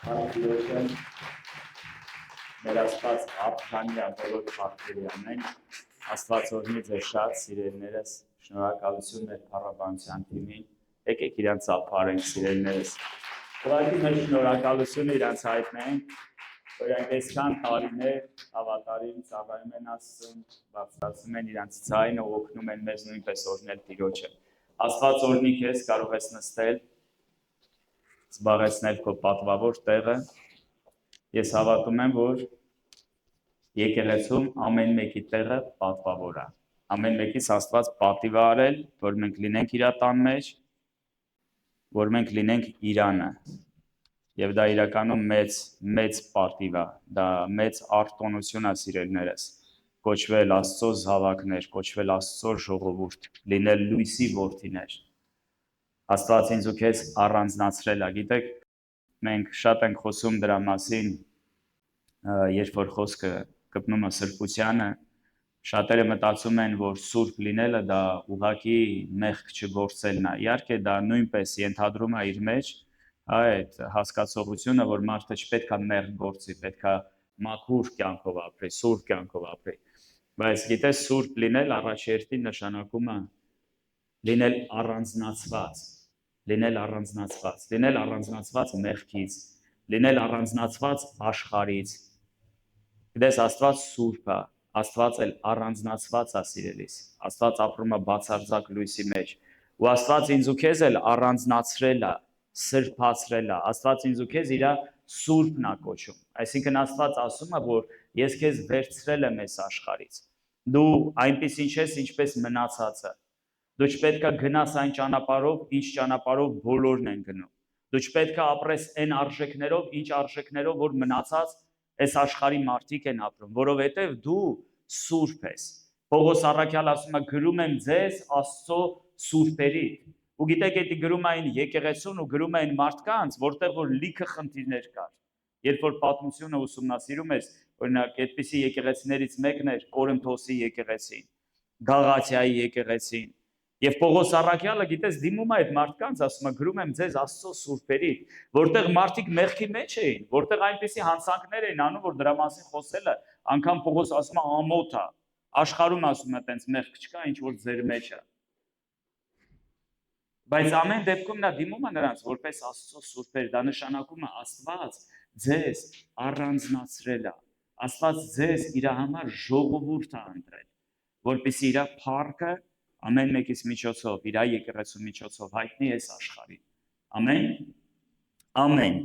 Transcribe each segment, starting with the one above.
Հարցիոչեն մեր աստված ապխանյա բոլոր հարցերի ամեն աստված օրհնի ձեզ շատ սիրելիներս շնորհակալություն մեր փառաբանության թիմին եկեք իրանց ապարենք սիրելիներս ուղղակի մեր շնորհակալությունը իրանց հայտնենք որ այնքան տարիներ հավատարիմ ծառայում են Աստծուն բարձրացնում են իրանց ձայնը օգնում են մեզ նույնպես օրհնել Տիրոջը աստված օրհնի քեզ կարող ես նստել զբաղեցնել քո պատվավոր տեղը ես հավատում եմ որ եկեղեցում ամեն մեկի տեղը պատվավոր է ամեն մեկից Աստված պատիվ է արել որ մենք լինենք իր տան մեջ որ մենք լինենք Իրանը եւ դա իրականում մեծ պատիվ է դա մեծ արտոնություն է սիրելիներս կոչվել Աստծո զավակներ կոչվել Աստծո ժողովուրդ լինել լույսի որդիներ Աստված ինձ ու քեզ առանձնացրել է, գիտեք, մենք շատ ենք խոսում դրա մասին, երբ որ խոսքը կպնում է սրբությանը, շատերը մտածում են, որ սուրբ լինելը դա ուղղակի մեղք չգործելն է, իհարկե դա նույնպես ենթադրում է իր մեջ այդ հասկացողությունը, որ մարդը չպետք է մեղք գործի, պետք է մաքուր կյանքով ապրի, սուրբ կյանքով ապրի, բայց գիտես սուրբ լինել առաջերտին նշանակում է լինել առանձնացված մեղքից, լինել առանձնացված աշխարհից։ Գիտես Աստված սուրբ է, Աստված էլ առանձնացված է սիրելիս։ Աստված ապրում է բացարձակ լույսի մեջ։ Ու Աստված ինձ ու քեզ էլ առանձնացրել է, սրբացրել է։ Աստված ինձ ու քեզ իր սուրբն է կոչում։ Այսինքն Աստված ասում է, որ ես քեզ վերցրել եմ այս աշխարհից։ Դու այնպեսին չես, ինչպես մնացածը։ Դու չպետք է գնաս այն ճանապարհով, ինչ ճանապարհով բոլորն են գնում։ Դու չպետք է ապրես այն արժեքներով, ինչ արժեքներով, որ մնացած այս աշխարհի մարդիկ են ապրում, որովհետև դու սուրբ ես։ Պողոս առաքյալ ասում է՝ գրում եմ ձեզ Աստծո սուրբերի։ Ու գիտեք, դա գրում էին եկեղեցուն ու գրում էին մարդկանց, որտեղ որ լիքը խնդիրներ կար։ Երբ որ պատմությունը ուսումնասիրում ես, օրինակ, այդպիսի եկեղեցիներից մեկն էր Կորինթոսի եկեղեցին, Գաղաթիայի եկեղեցին։ Եվ Պողոս առաքյալը գիտես դիմում է այդ մարդկանց, ասում է գրում եմ ձեզ Աստծո սուրբերի, որտեղ մարդիկ մեղքի մեջ էին, որտեղ այնպիսի հանցանքներ էին անում, որ դրա մասին խոսելը, անգամ Պողոս ասում է ամոթ է, աշխարհում ասում է տենց մեղք չկա, ինչ որ ձեր մեջ է։ Բայց ամեն դեպքում նա դիմում է նրանց որպես Աստծո սուրբեր, դա նշանակում է Աստված ձեզ առանձնացրել է, Աստված ձեզ իր համար ժողովուրդ է ընտրել, որպեսզի իր փառքը ամեն մեկից միջոցով, իր եկեղեցու միջոցով հայտնի այս աշխարհին։ Ամեն։ Ամեն։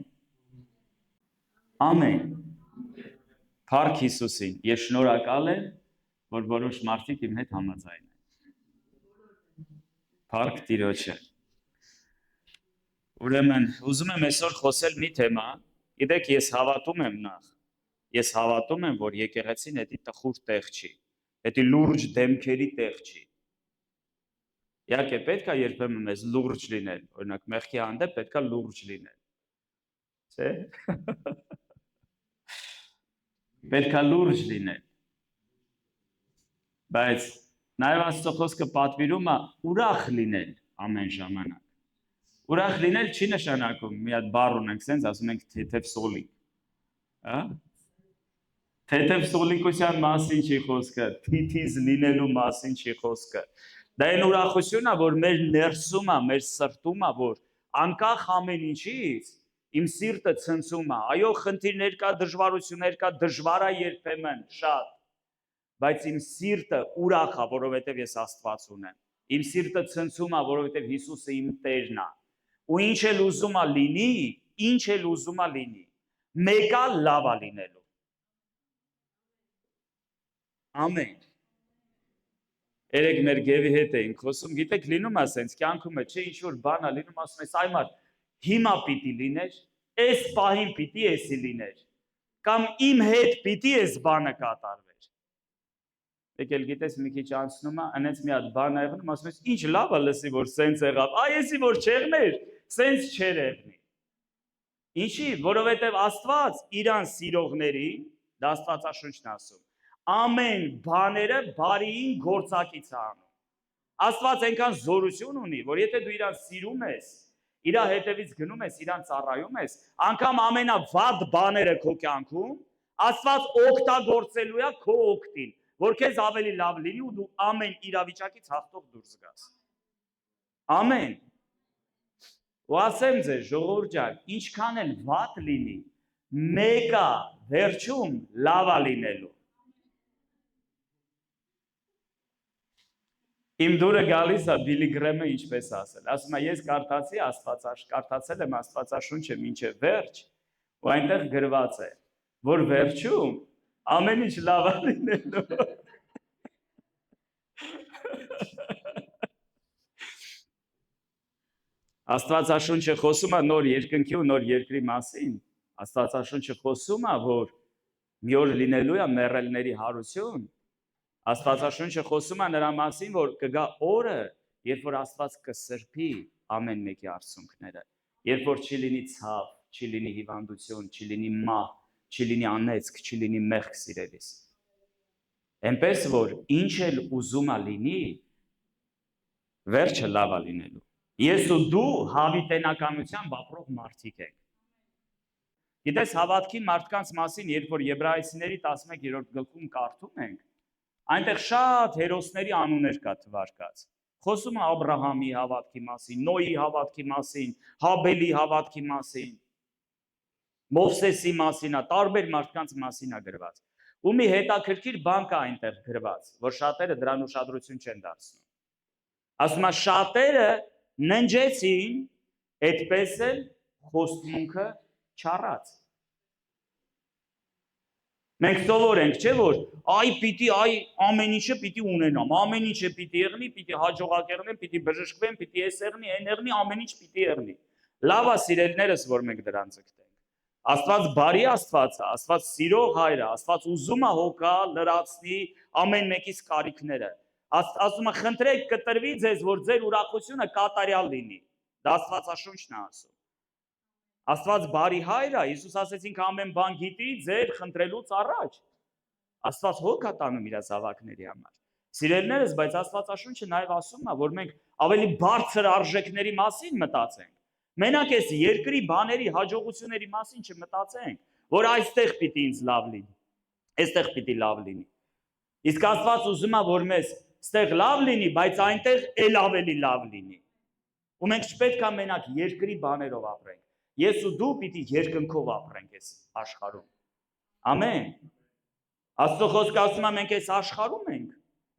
Ամեն։ Փառք Հիսուսին։ Ես շնորհակալ եմ, որ որոշ մարդիկ իմ հետ համաձայն են։ Փառք Տիրոջը։ Ուրեմն, ուզում եմ այսօր խոսել մի թեմա, գիտեք, ես հավատում եմ, որ եկեղեցին դա տխուր տեղ չի, դա լուրջ դեմքերի տեղ չի։ Իհարկե պետք է երբեմն մեզ լուրջ լինել, օրինակ մեղքի հանդեպ պետք է լուրջ լինել։ Չէ՞։ Պետք է լուրջ լինել։ Բայց նաև Աստծո խոսքը պատվիրում է ուրախ լինել ամեն ժամանակ։ Ուրախ լինել չի նշանակում, մի հատ բառ ունենք, սենց ասում ենք թեթև սոլիկ։ Հա՞։ Թեթև սոլիկության մասին չի խոսքը, թիթիզ լինելու մասին չի խոսքը։ Դա այն ուրախությունն է, որ մեր ներսում է, մեր սրտում է, որ անկախ ամեն ինչից իմ սիրտը ցնցում է։ Այո, խնդիրներ կա, դժվարություններ կա, դժվար է երբեմն շատ, բայց իմ սիրտը ուրախ է, որովհետև ես Աստված ունեմ։ Իմ սիրտը ցնցում է, որովհետև Հիսուսը իմ Տերն է։ Ու ինչ էլ ուզում է լինի, մեկը լավ է լինելու։ Ամեն։ Երեք մեր գևի հետ էինք խոսում, գիտեք, լինում է սենց, կյանքում է, չէ, ինչ-որ բան է լինում, ասում ես, այ մարդ, հիմա պիտի լիներ, այս պահին պիտի էսի լիներ, կամ իմ հետ պիտի այս բանը կատարվեր։ Եկել գիտես մի քիչ անցնում է, այնց մի հատ բան է եղնում, ասում ես, ինչ լավ է լսի, որ սենց եղավ, այ էսի որ չեղներ, սենց չեր եղնի։ Ինչի, որովհետև Աստված իրան սիրողներին, դա Աստվածաշունչն ասում, ամեն բաները բարիին գործակից է անում։ Աստված այնքան զորություն ունի, որ եթե դու իրան սիրում ես, իր հետևից գնում ես, իրան ծառայում ես, անգամ ամենավատ բաները քո կյանքում Աստված օգտագործելու է քո օգտին, որ քեզ ավելի լավ լինի ու դու ամեն իրավիճակից հաղթող դուրս գաս։ Ամեն։ Ու ասեմ ձեզ, ժողովուրդ ջան, ինչքան էլ վատ լինի, մեկը վերջում լավ է լինելու։ Իմ դուրը գալիս է Բիլի Գրեմը ինչպես ասել, ասում է ես կարդացել եմ Աստվածաշունչը մինչև վերջ, ու այնտեղ գրված է, որ վերջում ամեն ինչ լավ է լինելու։ Աստվածաշունչը խոսում է նոր երկնքի ու նոր երկրի մասին, Աստվածաշունչը խոսում է, որ մի օր լինելու է մեռելների հարություն, Աստվածաշունչը խոսում է նրա մասին, որ կգա օրը, երբ որ Աստված կսրբի ամեն մեկի արցունքները, երբ որ չի լինի ցավ, չի լինի հիվանդություն, չի լինի մահ, չի լինի անեծք, չի լինի մեղք սիրելիս։ Այնպես որ ինչ էլ ուզում է լինի, վերջը լավ է լինելու։ Ես ու դու հավիտենականությամբ ապրող մարդիկ ենք։ Գիտես, հավատքի մարդկանց մասին, երբ որ Եբրայեցիների 11-րդ գլխում կարդում ենք, այնտեղ շատ հերոսների անուններ կա թվարկած։ Խոսում է Աբրահամի հավատքի մասին, Նոյի հավատքի մասին, Հաբելի հավատքի մասին, Մովսեսի մասին, տարբեր մարդկանց մասին է գրված։ Ու մի հետաքրքիր բան կա այնտեղ գրված, որ շատերը դրան ուշադրություն չեն դարձնում։ Ասում է շատերը ննջեցին, այդպես էլ խոստմունքը չառած։ Մենք սովոր ենք, չէ՞ որ ամեն ինչը պիտի ունենամ, ամեն ինչը պիտի եղնի, պիտի հաջողակ եղնեմ, պիտի բժշկվեմ, պիտի էս եղնի, այն եղնի, ամեն ինչ պիտի եղնի։ Լավ է սիրելիներս, որ մենք դրան ձգտենք։ Աստված բարի Աստված է, Աստված սիրող Հայր է, Աստված ուզում է հոգա լրացնի ամեն մեկիս կարիքները։ Ասում է խնդրեք կտրվի ձեզ, որ ձեր ուրախությունը կատարյալ լինի։ Դա Աստվածաշունչն է ասում։ Աստված բարի Հայր է, Հիսուս ասեց ինքը ամեն բան գիտի ձեր խնդրելուց առաջ։ Աստված հոգ է տանում իր զավակների համար։ Սիրելիներս, բայց Աստվածաշունչը նաև ասում է, որ մենք ավելի բարձր արժեքների մասին մտածենք։ Մենակ այս երկրի բաների, հաջողությունների մասին չմտածենք, որ այստեղ պիտի ինձ լավ լինի, այստեղ պիտի լավ լինի։ Իսկ Աստված ուզում է, որ մեզ ստեղ լավ լինի, բայց այնտեղ էլ ավելի լավ լինի։ Ու մենք չպետք է մենակ երկրի բաներով ապրենք։ Ես ու դու պիտի երկնքով ապրենք այս աշխարհում։ Ամեն։ Աստծո խոսքը ասում է մենք այս աշխարհում ենք,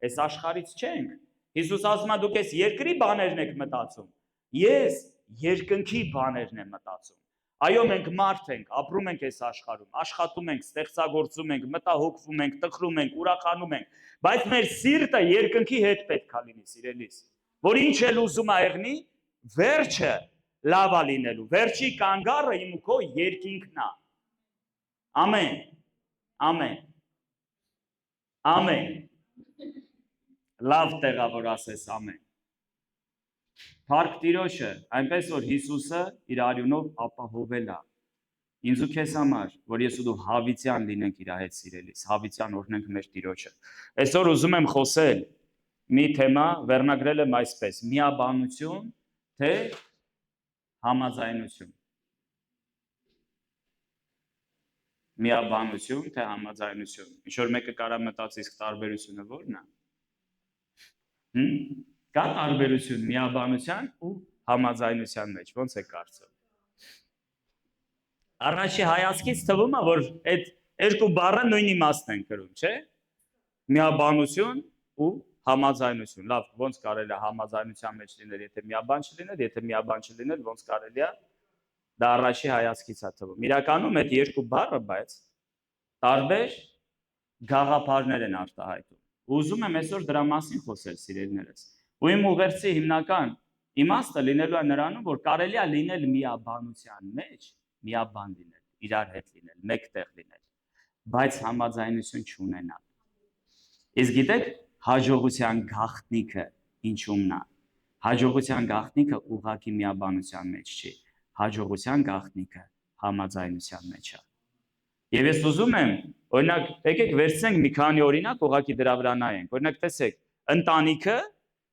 այս աշխարհից չենք։ Հիսուս ասում է դուք այս երկրի բաներն եք մտածում։ Ես երկնքի բաներն եմ մտածում։ Այո, մենք մարդ ենք, ապրում ենք այս աշխարհում, աշխատում ենք, ստեղծագործում ենք, մտահոգվում ենք, տխրում ենք, ուրախանում ենք, բայց մեր սիրտը երկնքի հետ պետք է լինի, սիրելիս, որ ինչ էլ ուզում է եղնի, վերջը լավ է լինելու, վերջի կանգառը իմ ու քո երկինքն է։ Ամեն, ամեն, ամեն, լավ տեղա, որ ասես ամեն։ Փառք Տիրոջը, այնպես որ Հիսուսը իր արյունով ապահովել է ինձ ու քեզ համար, որ ես ու դու հավիտյան լինենք իր հետ սիրելիս, հավիտյան օրհնենք մեր Տիրոջը։ Այսօր ուզում եմ խոսել մի թեմա, վերնագրել եմ այսպես՝ միաբանություն, թե համաձայնություն։ Միաբանություն, թե համաձայնություն։ Ինչ որ մեկը կարա մտածի, իսկ տարբերությունը ո՞րն է։ Կա տարբերություն միաբանության ու համաձայնության մեջ, ո՞նց է կարծում։ Առաջի հայացքից թվում է, որ այդ երկու բառը նույն իմաստն են կրում, չէ՞։ Միաբանություն ու համաձայնություն։ Լավ, ո՞նց կարելի է համաձայնության մեջ լինել, եթե միաբան չլինել, եթե միաբան չլինել, ո՞նց կարելի է։ Դա առաջի հայացքից է թվում։ Իրականում այդ երկու բառը, բայց տարբեր գաղափարներ են արտահայտում։ Ուզում եմ այսօր դրա մասին խոսել, սիրելիներս։ Ու իմ ուղերձի հիմնական իմաստը լինելու է նրանում, որ կարելի է լինել միաբանության մեջ, միաբան լինել, իրար հետ լինել, մեկտեղ լինել, բայց համաձայնություն չունենալ։ Իսկ գիտեք, հաջողության գաղտնիքը ինչումն է։ Հաջողության գաղտնիքը ուղղակի միաբանության մեջ չի, հաջողության գաղտնիքը համաձայնության մեջ է։ Եվ ես ուզում եմ, օրինակ, եկեք վերցնենք մի քանի օրինակ, ուղղակի դրա վրա նայենք։ Օրինակ, տեսեք, ընտանիքը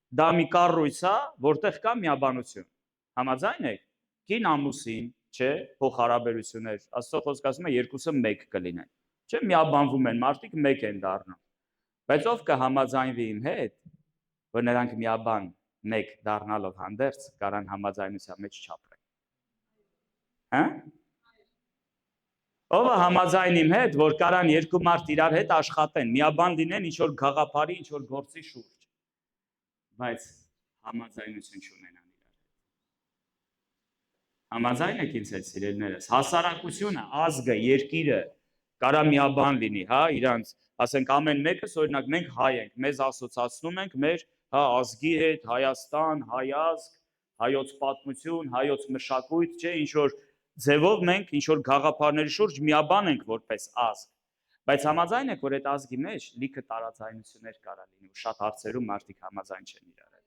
դա մի կառույց է, որտեղ կա միաբանություն։ Համաձայն եք։ կին ամուսին, չէ, փոխհարաբերություններ, Աստծո խոսքը ասում է երկուսը մեկ կլինեն։ Չէ, միաբանվում են, մարդիկ մեկ են դառնում։ Բայց ով կհամաձայնվի իմ հետ, որ նրանք միաբան մեկ դառնալով հանդերձ կարան համաձայնության մեջ չապրեն։ Հա? Ով համաձայն իմ հետ, որ կարան երկու մարդ իրար հետ աշխատեն, միաբան լինեն ինչ-որ գաղափարի, ինչ-որ գործի շուրջ, բայց համաձայնություն չունենան իրար հետ։ Համաձայն եք ինձ հետ, սիրելիներս, հասարակությունը, ազգը, երկիրը կարա միաբան լինի, հա, իրանց, ասենք ամեն մեկս, օրինակ մենք հայ ենք, մեզ ասոցացնում ենք մեր ազգի հետ, Հայաստան, հայ ազգ, հայոց պատմություն, հայոց մշակույթ, չէ, ինչ-որ ձևով մենք ինչ-որ գաղափարների շուրջ միաբան ենք որպես ազգ, բայց համաձայն եք, որ այդ ազգի մեջ լիքը տարաձայնություններ կարա լինի ու շատ հարցերում մարդիկ համաձայն չեն իրար հետ։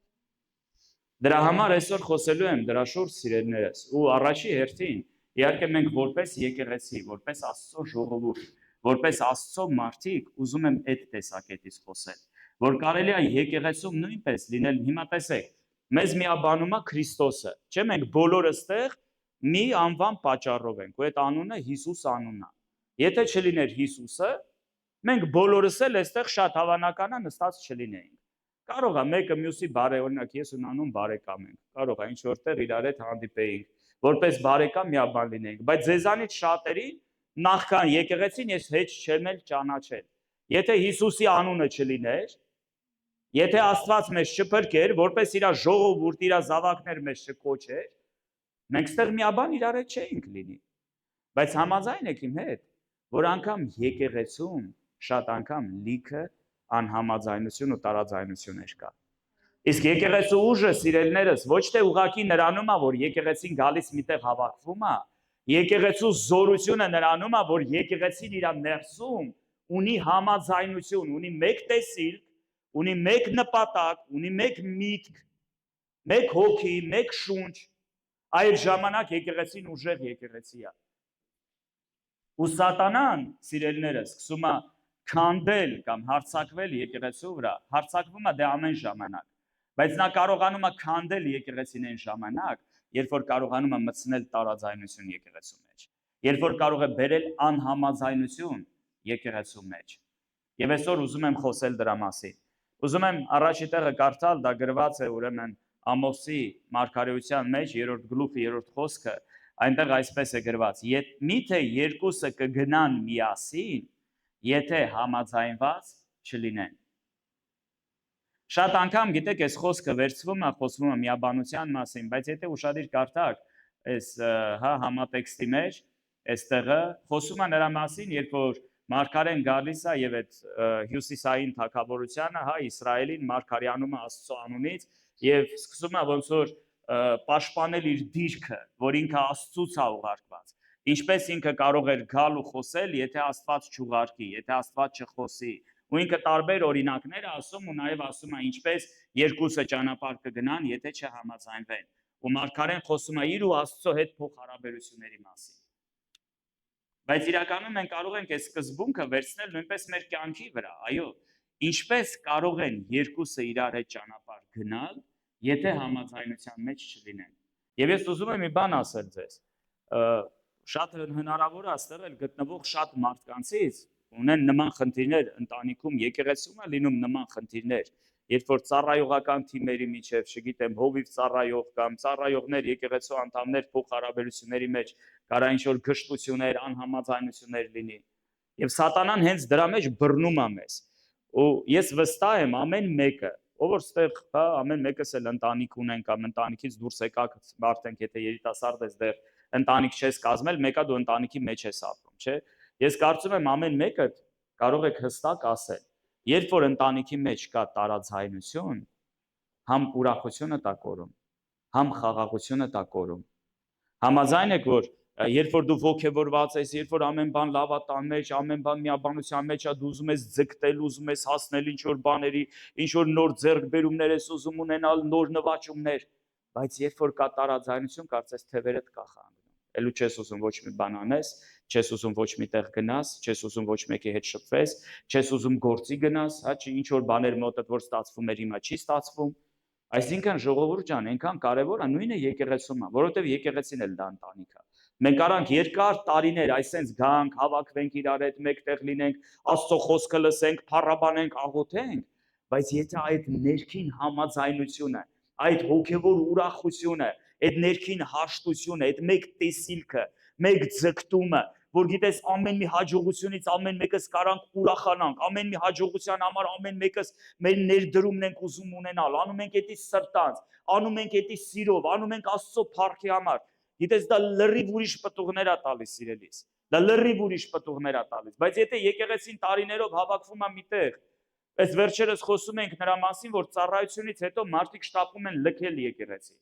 Դրա համար այսօր խոսելու եմ դրա շուրջ, սիրելիներս, ու առաջի հերթին իհարկե մենք որպես եկեղեցի, որպես Աստծո ժողովուրդ, որպես Աստծո մարդիկ ուզում եմ այդ տեսակետից խոսել, որ կարելի է եկեղեցում նույնպես լինել, հիմա տեսեք, մեզ միաբանում է Քրիստոսը, չէ, մենք բոլորը ստեղ մի անվան պատճառով ենք, ու այդ անունը Հիսուս անունն է։ Եթե չլիներ Հիսուսը, մենք բոլորս էլ այստեղ շատ հավանական է նստած չլինեինք։ Կարող է մեկը մյուսի բարեօրինակ, ես ունանում բարեկամ ենք, կարող է ինչ որտեղ իրար հետ հանդիպեինք, որպես բարեկամ միաբան լինեինք, բայց ձեզանից շատերի նախքան եկեղեցին ես հեչ չեմ էլ ճանաչել։ Եթե Հիսուսի անունը չլիներ, եթե Աստված մեզ չփրկեր, որպես իր ժողովուրդ, իր զավակներ մեզ չկոչեր, մենք ստեղ միաբան իրար հետ չէինք լինի։ Բայց համաձայն եք իմ հետ, որ անգամ եկեղեցում շատ անգամ լիքը անհամաձայնություն ու տարաձայնություններ կա։ Իսկ եկեղեցու ուժը, սիրելիներս, ոչ թե ուղղակի նրանում է, որ եկեղեցին գալիս միտեղ հավաքվում է, եկեղեցու զորությունը նրանում է, որ եկեղեցին իր ներսում ունի համաձայնություն, ունի մեկ տեսիլք, ունի մեկ նպատակ, ունի մեկ միտք, մեկ հոգի, մեկ շունչ, այդ ժամանակ եկեղեցին ուժեղ եկեղեցի է։ Ու սատանան, սիրելիներս, սկսում է քանդել կամ հարձակվել եկեղեցու վրա, հարձակվում է դե ամեն ժամանակ, բայց նա կարողանում է քանդել եկեղեցին այն ժամանակ, երբ որ կարողանում է մտցնել տարաձայնություն եկեղեցու մեջ, երբ որ կարող է բերել անհամաձայնություն եկեղեցու մեջ։ Եվ այսօր ուզում եմ խոսել դրա մասին։ Ուզում եմ առաջի տեղը կարդալ, դա գրված է ուրեմն Ամոսի մարգարեության մեջ 3-րդ գլուխի 3-րդ խոսքը, այնտեղ այսպես է գրված. Միթե երկուսը կգնան միասին, եթե համաձայնված չլինեն։ Շատ անգամ գիտեք, այս խոսքը վերցվում է, խոսվում է միաբանության մասին, բայց եթե ուշադիր կարդաք այս համատեքստի մեջ, այստեղը խոսում է նրա մասին, երբ որ մարգարեն գալիս է եւ այդ հյուսիսային թագավորությանը, Իսրայելին մարգարյանում է Աստծո անունից եւ սկսում է ոնց որ պաշտպանել իր դիրքը, որ ինքը Աստծուց է ուղարկված։ Ինչպես ինքը կարող էր գալ ու խոսել, եթե Աստված չուղարկի, եթե Աստված չխոսի։ Ու ինքը տարբեր օրինակներ ասում ու նաև ասում է ինչպես երկուսը ճանապարհ կգնան, եթե չհամաձայնվեն։ Ու մարգարեն խոսում է իր ու Աստծո հետ փոխհարաբերությունների մասին։ Բայց իրականում մենք կարող ենք այս սկզբունքը վերցնել նույնպես մեր կյանքի վրա, այո, ինչպես կարող են երկուսը իրար հետ ճանապարհ գնալ, եթե համաձայնության մեջ չլինեն։ Եվ ես ուզում եմ մի բան ասել ձեզ, շատ հնարավոր է այստեղ էլ գտնվող շատ մարդկանցից ունեն նման խնդիրներ ընտանիքում, եկեղեցում է լինում նման խնդիրներ, երբ որ ծառայողական թիմերի միջև, չգիտեմ, հովիվ ծառայող կամ ծառայողներ, եկեղեցու անդամներ փոխհարաբերությունների մեջ կարա ինչ-որ գժտություններ, անհամաձայնություններ լինի։ Եվ սատանան հենց դրա մեջ բռնում է մեզ։ Ու ես վստահ եմ ամեն մեկը, ով որ ստեղ, ամեն մեկս էլ ընտանիք ունեն կամ ընտանիքից դուրս եկաք, մարդենք, եթե երիտասարդ ես դեռ ընտանիք չես կազմել, մեկը դու ընտանիքի մեջ ես ապրում, չէ։ Ես կարծում եմ ամեն մեկը կարող եք հստակ ասել, երբ որ ընտանիքի մեջ կա տարաձայնություն, համ ուրախությունը տա կորում, համ խաղաղությունը տա կորում։ Համաձայն եք, որ երբ որ դու ոգևորված ես, երբ որ ամեն բան լավ է տան մեջ, ամեն բան միաբանության մեջ է, դու ուզում ես ձգտել, ուզում ես հասնել ինչ-որ բաների, ինչ-որ նոր ձեռքբերումներ ես ուզում ունենալ, նոր նվաճումներ, բայց երբ որ կա տարաձայնություն, կարծես թևերդ կախան։ Էլու չես ուզում ոչ մի բան անես, չես ուզում ոչ մի տեղ գնաս, չես ուզում ոչ մեկի հետ շփվես, չես ուզում գործի գնաս, ինչ որ բաներ մոտդ որ ստացվում էր, հիմա չի ստացվում, Այսինքն ժողովուրդ ջան, այնքան կարևոր է նույնը եկեղեցում է, որովհետև եկեղեցին էլ դա ընտանիք է։ Մենք առանք երկար տարիներ այսպես գանք, հավաքվենք իրար հետ, մեկտեղ լինենք, Աստծո խոսքը լսենք, փառաբանենք, աղոթենք, բայց եթե այդ ներքին համաձայնությունը, այդ հոգևոր ուրախությունը, այդ ներքին հաշտությունը, այդ մեկ տեսիլքը, մեկ ձգտումը, որ գիտես ամեն մի հաջողությունից ամեն մեկս կարանք ուրախանանք, ամեն մի հաջողության համար ամեն մեկս մեր ներդրումն ենք ուզում ունենալ, անում ենք էդի սրտանց, անում ենք էդի սիրով, անում ենք Աստծո փառքի համար։ Գիտես դա լրիվ ուրիշ պտուղներ է տալիս սիրելիս։ Դա լրիվ ուրիշ պտուղներ է տալիս, բայց եթե եկեղեցին տարիներով հավաքվում է միտեղ, այս վերջերս խոսում ենք նրա մասին, որ ծառայությունից հետո մարդիկ շտապում են լքել եկեղեցի։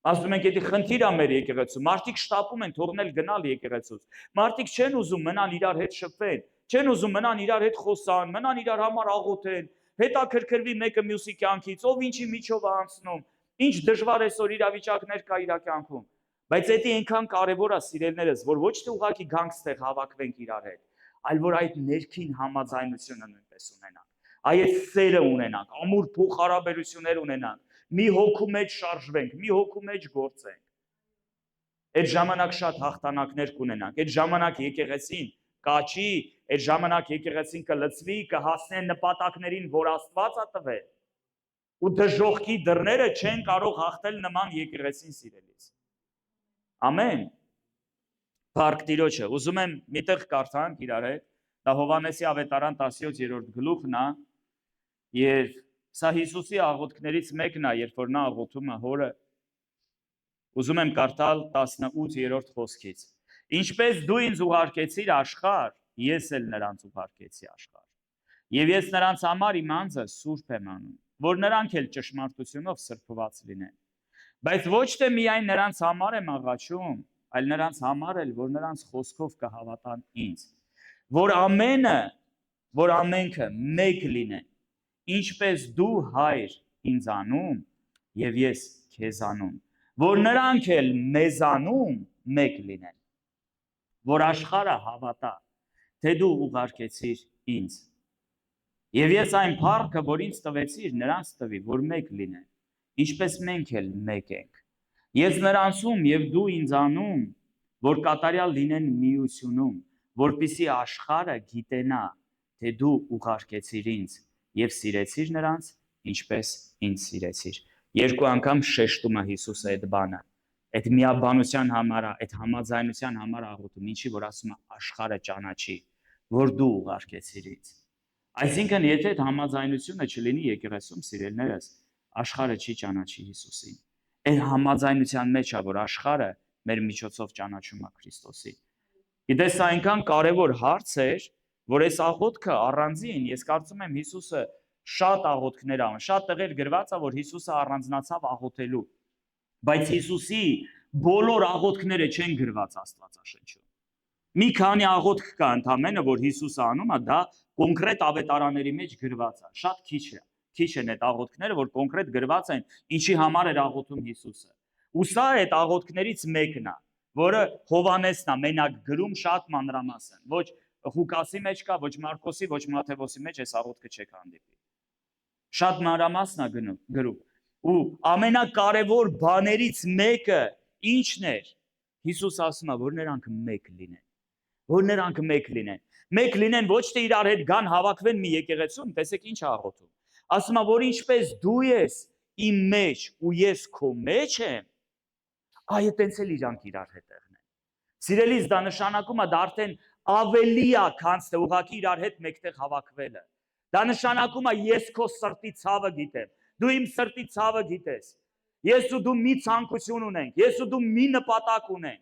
Ասում ենք, եթե խնդիր է մեր եկեղեցու, մարդիկ շտապում են թողնել գնալ եկեղեցուց։ Մարդիկ չեն ուզում մնան իրար հետ շփվեն, չեն ուզում մնան իրար հետ խոսան, մնան իրար համար աղոթեն, հետաքրքրվի մեկը մյուսի կյանքից, ով ինչի միջով է անցնում, ինչ դժվար այսօր իրավիճակներ կա իր կյանքում։ Բայց դա այնքան կարևոր է սիրելիներս, որ ոչ թե ուղղակի գանք ստեղ հավաքվենք իրար հետ, այլ որ այդ ներքին համաձայնությունը նույնպես ունենանք, այդ սերը ունենանք, ամուր փոխհարաբերություններ ունենանք, մի հոգու մեջ շարժվենք, մի հոգու մեջ գործենք։ Այդ ժամանակ շատ հաղթանակներ կունենանք, այդ ժամանակ եկեղեցին կաչի, այդ ժամանակ եկեղեցին կլծվի, կհասնեն նպատակներին, որ Աստված է տվել։ Ու դժոխքի դռները չեն կարող հաղթել նման եկեղեցին սիրելիս։ Ամեն։ Փառք Տիրոջը։ Ուզում եմ միտեղ կարդանք իրար հետ, դա Հովհաննեսի ավետարան 17-րդ գլուխն է, եւ սա Հիսուսի աղոթքներից մեկն է, երբ որ նա աղոթում է հորը։ Ուզում եմ կարդալ 18-րդ խոսքից։ Ինչպես դու ինձ ուղարկեցիր աշխարհ, ես էլ նրանց ուղարկեցի աշխարհ։ Եվ ես նրանց համար իմ անձը սուրբ եմ անում, որ նրանք էլ ճշմարտությունով սրբված լինեն։ Բայց ոչ թե միայն նրանց համար եմ աղաչում, այլ նրանց համար էլ, որ նրանց խոսքով կհավատան ինձ, որ ամենքը մեկ լինեն, ինչպես դու հայր ինձանում եւ ես քեզանում, որ նրանք էլ մեզանում մեկ լինեն, որ աշխարհը հավատա, թե դու ուղարկեցիր ինձ։ Եվ ես այն փառքը, որ ինձ տվեցիր, նրանց տվի, որ մեկ լինեն, ինչպես մենք էլ մեկ ենք։ Ես նրանցում եւ դու ինձանում, որ կատարյալ լինեն միությունում, որպեսզի աշխարհը գիտենա, թե դու ուղարկեցիր ինձ եւ սիրեցիր նրանց, ինչպես ինձ սիրեցիր։ Երկու անգամ շեշտում է Հիսուսը այդ բանը։ Այդ միաբանության համար, այդ համաձայնության համար աղոթում, ինչի որ ասում է աշխարհը ճանաչի, որ դու ուղարկեցիր ինձ։ Այսինքն, եթե այդ համաձայնությունը չլինի եկեղեցում, սիրելիներս, աշխարհը չի ճանաչի Հիսուսին։ Այդ համաձայնության մեջ է, որ աշխարհը մեր միջոցով ճանաչում է Քրիստոսին։ Գիտես, սա այնքան կարևոր հարց էր, որ այս աղոթքը առանձին, ես կարծում եմ Հիսուսը շատ աղոթքներ անում, շատ տեղեր գրված է, որ Հիսուսը առանձնացավ աղոթելու, բայց Հիսուսի բոլոր աղոթքները չեն գրված Աստվածաշնչում։ Մի քանի աղոթք կա ընդամենը, որ Հիսուսը անում է, դա կոնկրետ ավետարանների մեջ գրված է, շատ քիչ են այդ աղոթքները, որ կոնկրետ գրված են, ինչի համար էր աղոթում Հիսուսը։ Ու սա այդ աղոթքներից մեկն է, որը Հովհաննեսն է մենակ գրում շատ մանրամասն, ոչ Ղուկասի մեջ կա, ոչ Մարկոսի, ոչ Մատթեոսի մեջ այս աղոթքը չեք հանդիպի։ Շատ մանրամասն է գրում։ Ու ամենակարևոր բաներից մեկը ինչն էր։ Հիսուս ասում է, որ նրանք մեկ լինեն։ Որ նրանք մեկ լինեն։ Մեկ լինեն ոչ թե իրար հետ գան հավաքվեն մի եկեղեցում, տեսեք ինչ աղոթում։ Ասում է, որ ինչպես դու ես իմ մեջ ու ես քո մեջ եմ, այ այտենց էլ իրանք իրար հետ եղնեն։ Սիրելիս, դա նշանակում է դա արդեն ավելի է, քան թե ուղղակի իրար հետ մեկտեղ հավաքվելը։ Դա նշանակում է ես քո սրտի ցավը գիտեմ, դու իմ սրտի ցավը գիտես։ Ես ու դու մի ցանկություն ունենք, ես ու դու մի նպատակ ունենք։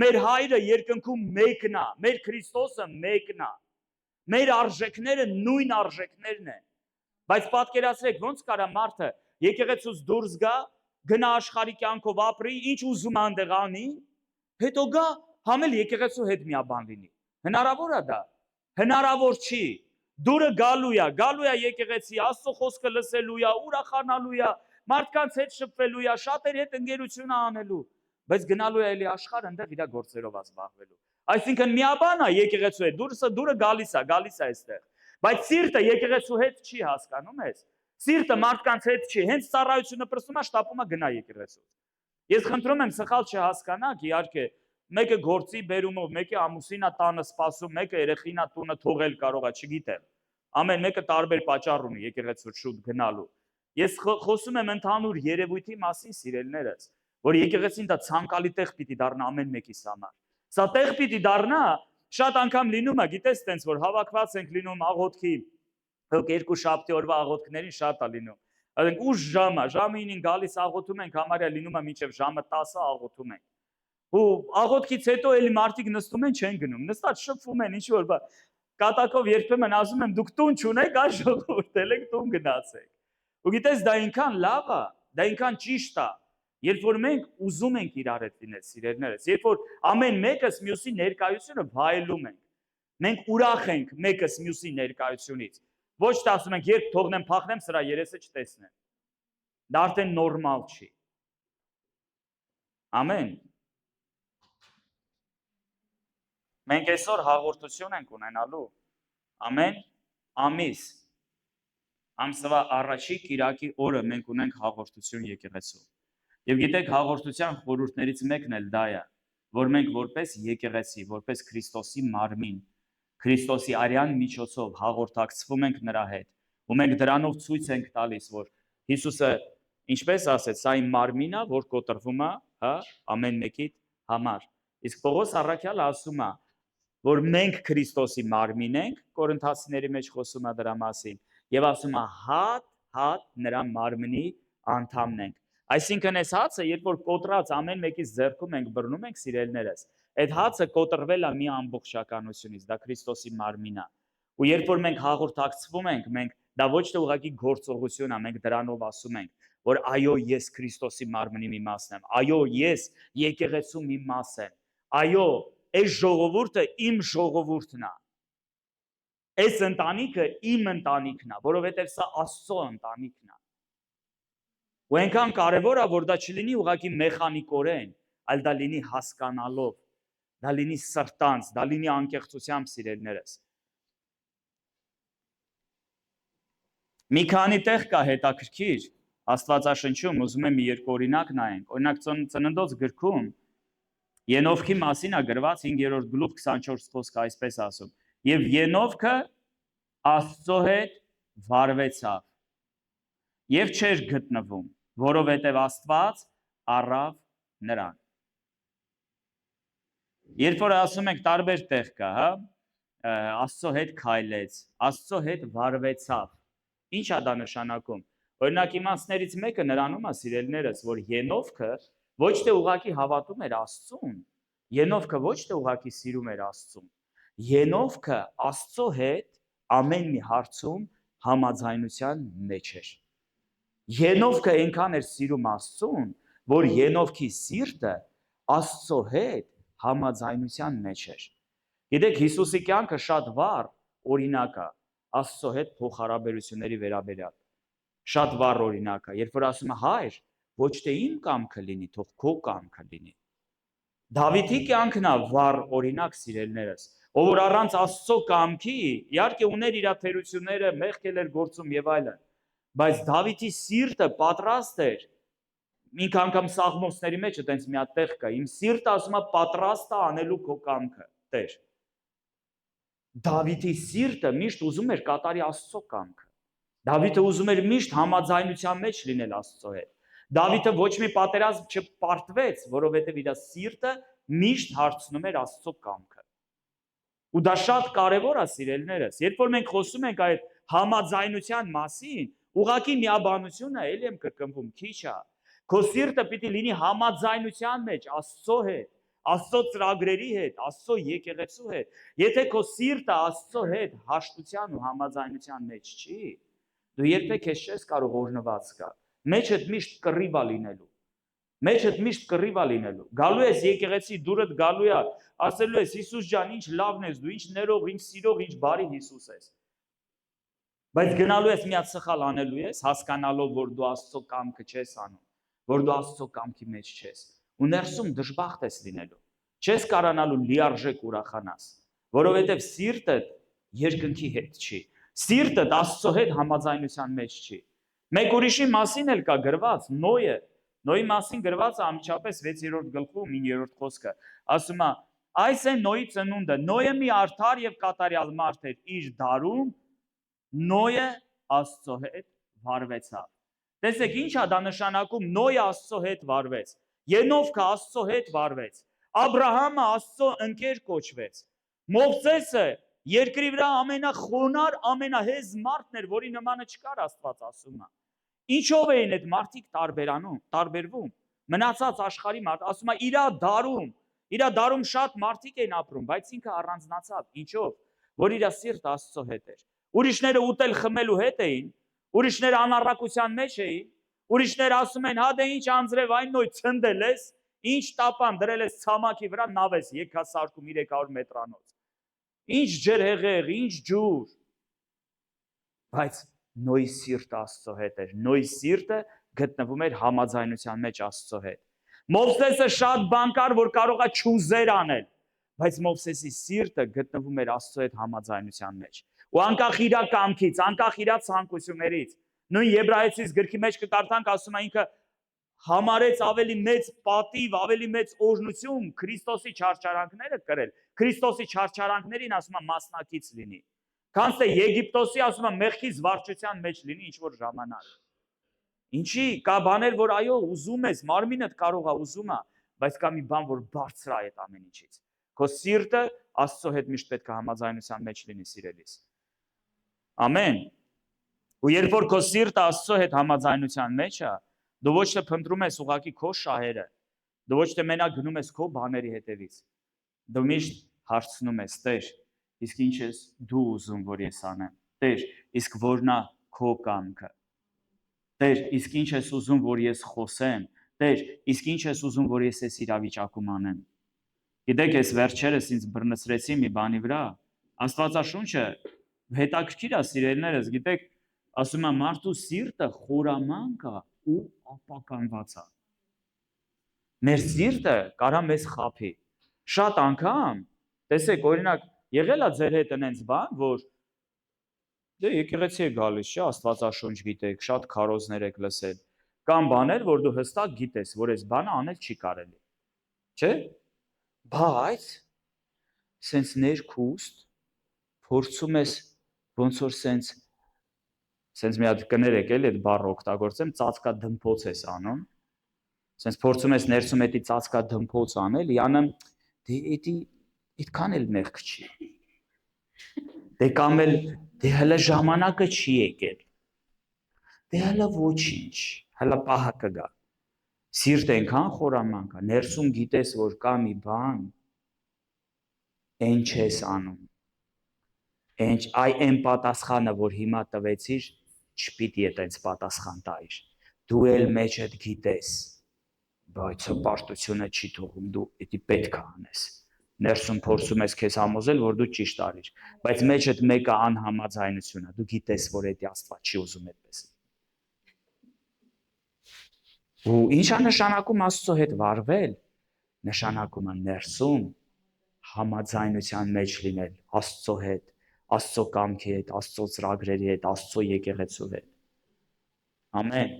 Մեր հայրը երկնքում մեկն է, մեր Քրիստոսը մեկն է։ Մեր արժեքները նույն արժեքներն են։ Բայց պատկերացրեք, ոնց կարա մարդը եկեղեցուց դուրս գա, գնա աշխարհի կյանքով ապրի, ինչ ուզում անդեղ անի, հետո գա համել եկեղեցու հետ միաբան լինի։ Հնարավոր է դա։ Հնարավոր չի։ Դուրը գալու է եկեղեցի, Աստծո խոսքը լսելու է, ուրախանալու է, մարդկանց հետ շփվելու է, շատերի հետ ընկերություն անելու, բայց գնալու է էլի աշխարհ այնտեղ իր գործերով զբաղվելու։ Այսինքն միաբան է եկեղեցու հետ, դուրը գալիս է այստեղ, բայց սիրտը եկեղեցու հետ չի հասկանում ես։ Սիրտը մարդկանց հետ չի, հենց ծառայությունը պրծում է, շտապում է գնա եկեղեցու։ Ես խնդրում եմ սխալ չհասկանաք, իհարկե, մեկը գործի բերումով, մեկը ամուսինա տանը սպասում, մեկը երեխինա տունը թողել կարող է, չգիտեմ։ Ամեն մեկը տարբեր պատճառ ունի եկեղեցու շուտ գնալու։ Ես խոսում եմ ընդհանուր երևույթի մասին, սիրելիներս, որ եկեղեցին դա ցանկալի տեղ պիտի դառնա ամեն մեկիս համար։ Սա տեղ պիտի դառնա, շատ անգամ լինում է, գիտես, տենց որ հավաքված ենք լինում աղոթքի, երկու շաբթի օրվա աղոթքներին շատ է լինում։ Ասենք 8 ժամը, ժամը 9-ին գալիս աղոթում ենք, համարյա լինում է մինչև ժամը 10-ը աղոթում ենք։ Ու աղոթքից հետո էլի մարդիկ նստում են, չեն գնում, նստած շփվում են, ինչ որ բա կատակով երբեմն ասում եմ դուք տուն չունեք, այ ժողովուրդ ելեք տուն գնացեք։ Ու գիտես դա այնքան լավ է, դա այնքան ճիշտ է, երբ որ մենք ուզում ենք իրար հետ լինել, սիրելիներս, երբ որ ամեն մեկս մյուսի ներկայությունը վայելում ենք, մենք ուրախ ենք մեկս մյուսի ներկայությունից, ոչ թե ասում ենք երբ թողնեմ փախնեմ, սրա երեսը չտեսնեմ։ Դա արդեն նորմալ չի։ Ամեն։ Մենք այսօր հաղորդություն ենք ունենալու, ամեն ամիս, ամսվա առաջի կիրակի օրը մենք ունենք հաղորդություն եկեղեցու։ Եվ գիտեք, հաղորդության խորհուրդներից մեկն էլ դա է, որ մենք որպես եկեղեցի, որպես Քրիստոսի մարմին, Քրիստոսի արյան միջոցով հաղորդակցվում ենք նրա հետ, ու մենք դրանով ցույց ենք տալիս, որ Հիսուսը ինչպես ասեց, սա իմ մարմինն է, որ կոտրվում է, հա, ամեն մեկի համար։ Իսկ Պողոս առաքյալը ասում է, որ մենք Քրիստոսի մարմին ենք, Կորինթացիների մեջ խոսում է դրա մասին, եւ ասում է հատ նրա մարմնի անդամն ենք։ Այսինքն այս հացը, երբ որ կոտրած ամեն մեկից ձեռքում ենք բռնում ենք, սիրելիներս, այդ հացը կոտրվել է մի ամբողջականությունից, դա Քրիստոսի մարմինն է։ Ու երբ որ մենք հաղորդակցվում ենք, մենք դա ոչ թե ուղղակի գործողություն է, մենք դրանով ասում ենք, որ այո, ես Քրիստոսի մարմնի մի մասն եմ, այո, ես եկեղեցու մի մաս եմ, այո, այս ժողովուրդը իմ ժողովուրդն է, այս ընտանիքը իմ ընտանիքն է, որովհետև սա Աստծո ընտանիքն է։ Ու այնքան կարևոր է, որ դա չլինի ուղղակի մեխանիկորեն, այլ դա լինի հասկանալով, դա լինի սրտանց, դա լինի անկեղծությամբ, սիրելիներս։ Մի քանի տեղ կա հետաքրքիր Աստվածաշնչում, ուզում եմ մի երկու օրինակ նայենք։ Օրինակ Ծննդոց գրքում Ենովքի մասին է գրված 5-րդ գլուխ 24 խոսքը այսպես ասում. Եվ Ենովքը Աստծո հետ վարվեցավ եւ չէր գտնվում, որովհետեւ Աստված առավ նրան։ Երբ որ ասում ենք տարբեր տեղ կա, հա, Աստծո հետ քայլեց, Աստծո հետ վարվեցավ։ Ինչ է դա նշանակում։ Օրինակ իմաստներից մեկը նրանում է, սիրելիներս, որ Ենովքը ոչ թե ուղղակի հավատում էր Աստծուն, Ենովքը ոչ թե ուղղակի սիրում էր Աստծուն, Ենովքը Աստծո հետ ամեն մի հարցում համաձայնության մեջ էր։ Ենովքը այնքան էր սիրում Աստծուն, որ Ենովքի սիրտը Աստծո հետ համաձայնության մեջ էր։ Գիտեք, Հիսուսի կյանքը շատ վառ օրինակ է Աստծո հետ փոխհարաբերությունների վերաբերյալ։ Շատ վառ օրինակ է, երբ որ ասում է Հայր, ոչ թե իմ կամքը լինի, թող քո կամքը լինի։ Դավիթի կյանքն է վառ օրինակ, սիրելիներս, ով որ առանց Աստծո կամքի, իհարկե ուներ իր թերությունները, մեղքել էր գործում եւ այլն, բայց Դավիթի սիրտը պատրաստ էր, ինքը անգամ Սաղմոսների մեջ այտենց մի հատ տեղ կա, իմ սիրտը ասում է պատրաստ է անելու քո կամքը, Տեր։ Դավիթի սիրտը միշտ ուզում էր կատարի Աստծո կամքը։ Դավիթը ուզում էր միշտ համաձայնության մեջ լինել Աստծո հետ։ Դավիթը ոչ մի պատերազմ չպարտվեց, որովհետև իր սիրտը միշտ հարցնում էր Աստծո կամքը։ Ու դա շատ կարևոր է, սիրելիներս, երբ որ մենք խոսում ենք այդ համաձայնության մասին, ուղղակի միաբանությունը էլի եմ կրկնվում, քիչ է։ Քո սիրտը պիտի լինի համաձայնության մեջ Աստծո հետ, Աստծո ծրագրերի հետ, Աստծո եկեղեցու հետ։ Եթե քո սիրտը Աստծո հետ հաշտության ու համաձայնության մեջ չի, դու երբեք ես չես կարող օրհնված գալ։ Մեջդ միշտ կռիվ է լինելու։ Մեջդ միշտ կռիվ է լինելու։ Գալու ես եկեղեցի, դուրդ գալու է, ասելու ես Հիսուս ջան, ինչ լավն ես դու, ինչ ներող, ինչ սիրող, ինչ բարի Հիսուս ես։ Բայց գնալու ես մի հատ սխալ անելու ես, հասկանալով, որ դու Աստծո կամքը չես անում, որ դու Աստծո կամքի մեջ չես, ու ներսում դժբախտ ես լինելու։ Չես կարանալու լիարժեք ուրախանաս, որովհետև սիրտդ երկնքի հետ չի։ Սիրտդ Աստծո հետ համաձայնության մեջ չի։ Մեկ ուրիշի մասին էլ կա գրված, Նոյը, Նոյի մասին գրված է անմիջապես 6-րդ գլխում 9-րդ խոսքը։ Ասում է, այս է Նոյի ծնունդը։ Նոյը մի արդար եւ կատարյալ մարդ էր, իր դարում Նոյը Աստծո հետ վարվեցավ։ Տեսեք, ինչ է դա նշանակում, Նոյը Աստծո հետ վարվեց։ Ենովքը Աստծո հետ վարվեց։ Աբրահամը Աստծո ընկեր կոչվեց։ Մովսեսը երկրի վրա ամենախոնար, ամենահեզ մարդն էր, որի նմանը չկար, Աստված ասում է։ Ինչով էին այդ մարդիկ տարբերվում։ Մնացած աշխարհի մարդ, ասում է իր դարում շատ մարդիկ էին ապրում, բայց ինքը առանձնացավ։ Ինչով, որ իր սիրտը Աստծո հետ էր։ Ուրիշները ուտել խմելու հետ էին, ուրիշները անառակության մեջ էին, ուրիշները ասում են, հա դե ինչ անձրև այն նոյ ցնդել ես, ինչ տապան դրել ես ցամաքի վրա, նավես եկա սարկում 300 մետրանոց։ Ինչ ջրհեղեղ, ինչ ջուր։ Բայց Նոյի սիրտը Աստծո հետ էր։ Նոյի սիրտը գտնվում էր համաձայնության մեջ Աստծո հետ։ Մովսեսը շատ բան կար, որ կարող է չուզեր անել, բայց Մովսեսի սիրտը գտնվում էր Աստծո հետ համաձայնության մեջ։ Ու անկախ իր կամքից, անկախ իր ցանկություններից, նույն Եբրայեցիս գրքի մեջ կկարդանք, ասում է ինքը համարեց ավելի մեծ պատիվ, ավելի մեծ օրհնություն Քրիստոսի չարչարանքները կրել, Քրիստոսի չարչարանքներին ասում է մասնակից լինի։ Քանց թե Եգիպտոսի ասում է մեղքի զվարճության մեջ լինի ինչ որ ժամանակ։ Ինչի կա բաներ, որ այո, ուզում ես, մարմինդ կարող է ուզում է, բայց կա մի բան, որ բարձր է այդ ամեն ինչից։ Քո սիրտը Աստծո հետ միշտ պետք է համաձայնության մեջ լինի, սիրելիս։ Ամեն։ Ու երբ որ քո սիրտը Աստծո հետ համաձայնության մեջ է, դու ոչ թե փնտրում ես ուղակի քո շահերը, դու ոչ թե մենակ գնում ես քո բաների հետևից։ Դու միշտ հարցնում ես, Տեր, իսկ ինչ ես դու ուզում, որ ես անեմ։ Տեր, իսկ որն է քո կամքը։ Տեր, իսկ ինչ ես ուզում, որ ես խոսեմ։ Տեր, իսկ ինչ ես ուզում, որ ես այս իրավիճակում անեմ։ Գիտեք, ես վերջերս ինձ բռնցրեցի մի բանի վրա։ Աստվածաշունչը հետաքրքիր է, սիրելիներս, գիտեք, ասում է մարդու սիրտը խորամանկ է ու ապականված է։ Մեր սիրտը կարա մեզ խաբի։ Շատ անգամ, տեսեք, օրինակ, եղել է ձեր հետ այնց բան, որ դե եկեղեցի է գալիս, չէ, Աստվածաշունչ գիտեք, շատ քարոզներ եք լսել։ Կամ բաներ, որ դու հստակ գիտես, որ այս բանը անել չի կարելի։ Չէ՞։ Բայց սենց ներքուստ փորձում ես ոնց որ սենց մի հատ կներեք էլի այդ բառը օգտագործեմ, ծածկա դմփոց ես անում։ Սենց փորձում ես ներսում էդի ծածկա դմփոց անել, յանը դե էդի այդքան էլ մեղք չի։ Դե կամ էլ դե հələ ժամանակը չի եկել։ Դե հələ ոչինչ, հələ պահը կգա։ Սիրտը այնքան խորամանկ է, ներսում գիտես, որ կա մի բան, այն չես անում։ Այն պատասխանը, որ հիմա տվեցիր, չպիտի այդպես պատասխան տայր։ Դու էլ մեջդ գիտես, բայց հպարտությունը չի թողում, դու դա պետք է անես։ Ներսում փորձում ես քեզ համոզել, որ դու ճիշտ արիր, բայց մեջդ մեկը անհամաձայնություն է, դու գիտես, որ դա Աստված չի ուզում այդպես։ Ու ի՞նչ է նշանակում Աստծո հետ վարվել։ Նշանակում է ներսում համաձայնության մեջ լինել Աստծո հետ, Աստծո կամքի հետ, Աստծո ծրագրերի հետ, Աստծո եկեղեցու հետ։ Ամեն։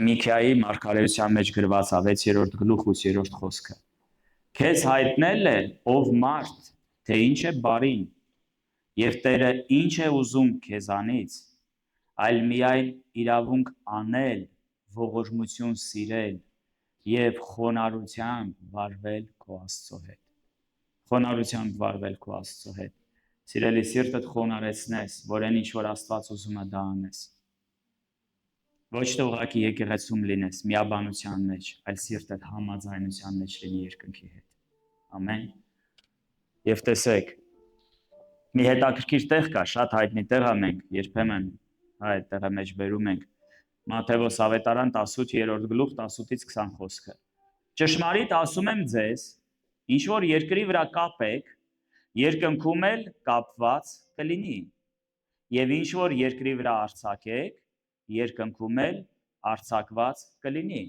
Միքիայի մարգարեության մեջ գրված է 6-րդ գլուխ 8-րդ խոսքը։ Քեզ հայտնել է ով մարդ, թե ինչ է բարին, եւ Տերը ինչ է ուզում քեզանից, այլ միայն իրավունք անել, ողորմություն սիրել եւ խոնարհությամբ վարվել քո Աստծո հետ։ Խոնարհությամբ վարվել քո Աստծո հետ։ Սիրելի, սիրտդ խոնարհեցնես, որ այն ինչ որ Աստված ուզում է դա անես։ Ոչ թե ուղղակի եկեղեցում լինես միաբանության մեջ, այլ սիրտդ համաձայնության մեջ լինի երկնքի հետ։ Ամեն։ Եվ տեսեք, մի հետաքրքիր տեղ կա, շատ հայտնի տեղ է, մենք երբեմն այդ տեղը մեջ բերում ենք Մատթեոս ավետարան 18-րդ գլուխ 18-ից 20 խոսքը։ Ճշմարիտ ասում եմ ձեզ, ինչ որ երկրի վրա կապեք, երկնքում էլ կապված կլինի, եւ ինչ որ երկրի վրա արձակեք, երկնքում էլ արձակված կլինի։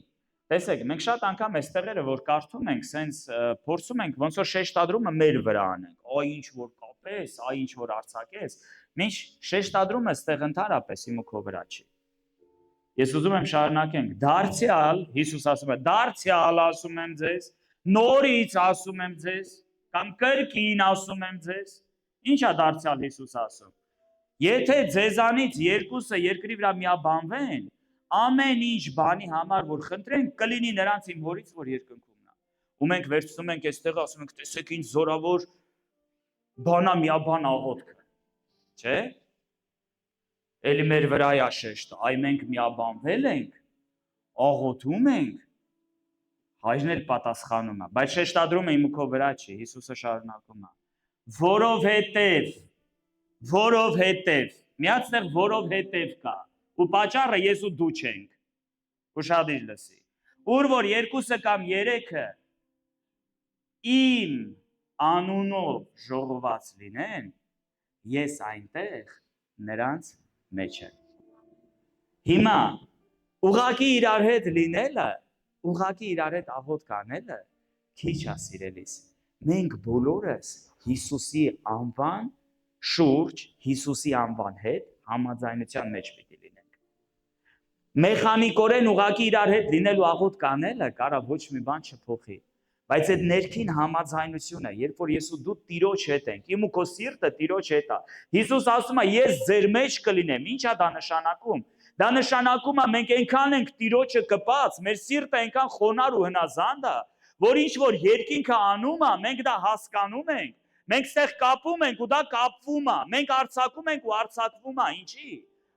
Տեսեք, մենք շատ անգամ այս տեղերը, որ կարդում ենք, սենց փորձում ենք ոնց որ շեշտադրումը մեր վրա անենք։ Այ ինչ որ կապես, այ ինչ որ արձակես, միշտ շեշտադրումը այստեղ ընդհանրապես իմ ու քո վրա չի։ Ես ուզում եմ շարունակենք։ Դարձյալ, Հիսուս ասում է, դարձյալ ասում եմ ձեզ, նորից ասում եմ ձեզ, կամ կրկին ասում եմ ձեզ։ Ինչ է դարձյալ Հիսուս ասում։ Եթե ձեզանից երկուսը երկրի վրա միաբանվեն, ամեն ինչ բանի համար, որ խնդրեն, կլինի նրանց իմ հորից, որ երկնքումն է։ Ու մենք վերցնում ենք այստեղ, ասում ենք, տեսեք ինչ զորավոր բանա միաբան աղոթքը, չէ՞։ Էլի մեր վրա է շեշտը, այ մենք միաբանվել ենք, աղոթում ենք, հայրն էլ պատասխանում է, բայց շեշտադրումը իմ ու քո վրա չի, Հիսուսը շարունակում է։ Որովհետև, միացնեղ որովհետև կա, ու պատճառը ես ու դու չենք։ Ուշադիր լսի։ Ուր որ երկուսը կամ երեքը իմ անունով ժողոված լինեն, ես այնտեղ նրանց մեջ եմ։ Հիմա ուղղակի իրար հետ լինելը, ուղղակի իրար հետ աղոթք անելը քիչ է սիրելիս։ Մենք բոլորս Հիսուսի անվան շուրջ, Հիսուսի անվան հետ համաձայնության մեջ պիտի լինենք։ Մեխանիկորեն ուղղակի իրար հետ լինելու աղոթք անելը կարա ոչ մի բան չփոխի, բայց այդ ներքին համաձայնությունը, երբ որ ես ու դու Տիրոջ հետ ենք, իմ ու քո սիրտը Տիրոջ հետ է։ Հիսուս ասում է, ես ձեր մեջ կլինեմ, ի՞նչ է դա նշանակում։ Դա նշանակում է մենք այնքան ենք Տիրոջը կպած, մեր սիրտը այնքան խոնար ու հնազանդ է, որ ինչ որ երկինքը անում է, մենք դա հասկանում ենք։ Մենք ստեղ կապում ենք ու դա կապվում է։ Մենք արձակում ենք ու արձակվում է, ինչի։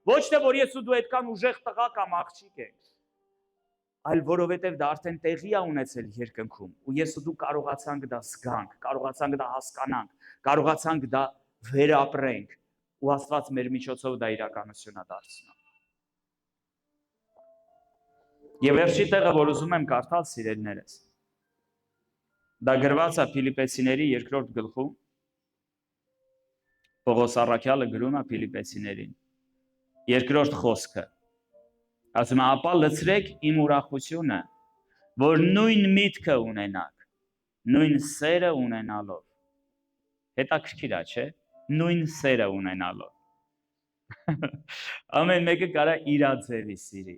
Ոչ թե որ ես ու դու այդքան ուժեղ տղա կամ աղջիկ ենք, այլ որովհետև դա արդեն տեղի է ունեցել երկնքում ու ես ու դու կարողացանք դա զգանք, կարողացանք դա հասկանանք, կարողացանք դա վերապրենք ու Աստված մեր միջոցով դա իրականություն է դարձնում։ Եվ վերջի տեղը, որ ուզում եմ կարդալ, սիրելիներս, դա գրված է Փիլիպպեցիների 2-րդ գլխում։ Պողոս առաքյալը գրում է Փիլիպպեցիներին 2-րդ խոսքը։ Ասում է, ապա լցրեք իմ ուրախությունը, որ նույն միտքը ունենաք, նույն սերը ունենալով։ Հետաքրքիր է, չէ՞։ Նույն սերը ունենալով։ Ամեն մեկը կարա իր ձևի սիրի,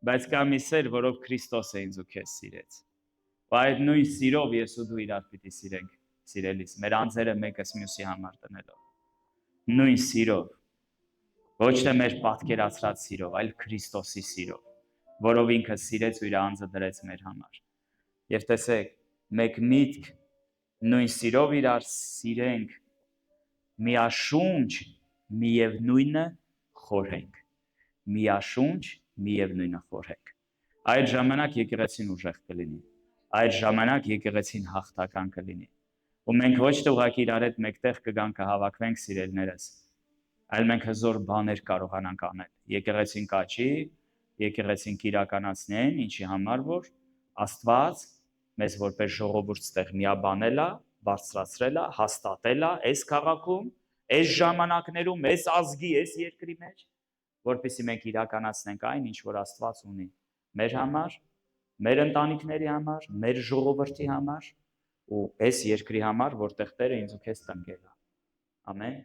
բայց կա մի սեր, որով Քրիստոսը ինձ ու քեզ սիրեց։ Ու այդ նույն սիրով ես ու դու իրար պիտի սիրենք, սիրելիս, մեր անձերը մեկս մյուսի համար տնելով։ Նույն սիրով, ոչ թե մեր պատկերացրած սիրով, այլ Քրիստոսի սիրով, որով ինքը սիրեց ու իր անձը դրեց մեր համար։ Եվ տեսեք, մեկ միտք, նույն սիրով իրար սիրենք, միաշունչ, միևնույնը խորհենք։ Միաշունչ, միևնույնը խորհենք։ Այդ ժամանակ եկեղեցին ուժեղ կլինի։ Այդ ժամանակ եկեղեցին հաղթական կլինի։ Ու մենք ոչ թե ուղղակի իրար հետ մեկտեղ կգանք կհավաքվենք, սիրելիներս, այլ մենք հզոր բաներ կարողանանք անել։ Եկեղեցին կաչի, եկեղեցին կիրականացնեն, ինչի համար որ Աստված մեզ որպես ժողովուրդ ստեղ միաբանել է, բարձրացրել է, հաստատել է այս քաղաքում, այս ժամանակներում, այս ազգի, այս երկրի մեջ, որպեսզի մենք իրականացնենք այն, ինչ որ Աստված ունի մեր համար, մեր ընտանիքների համար, մեր ժողովրդի համար ու այս երկրի համար, որտեղ Տերը ինձ ու քեզ տնկել է։ Ամեն։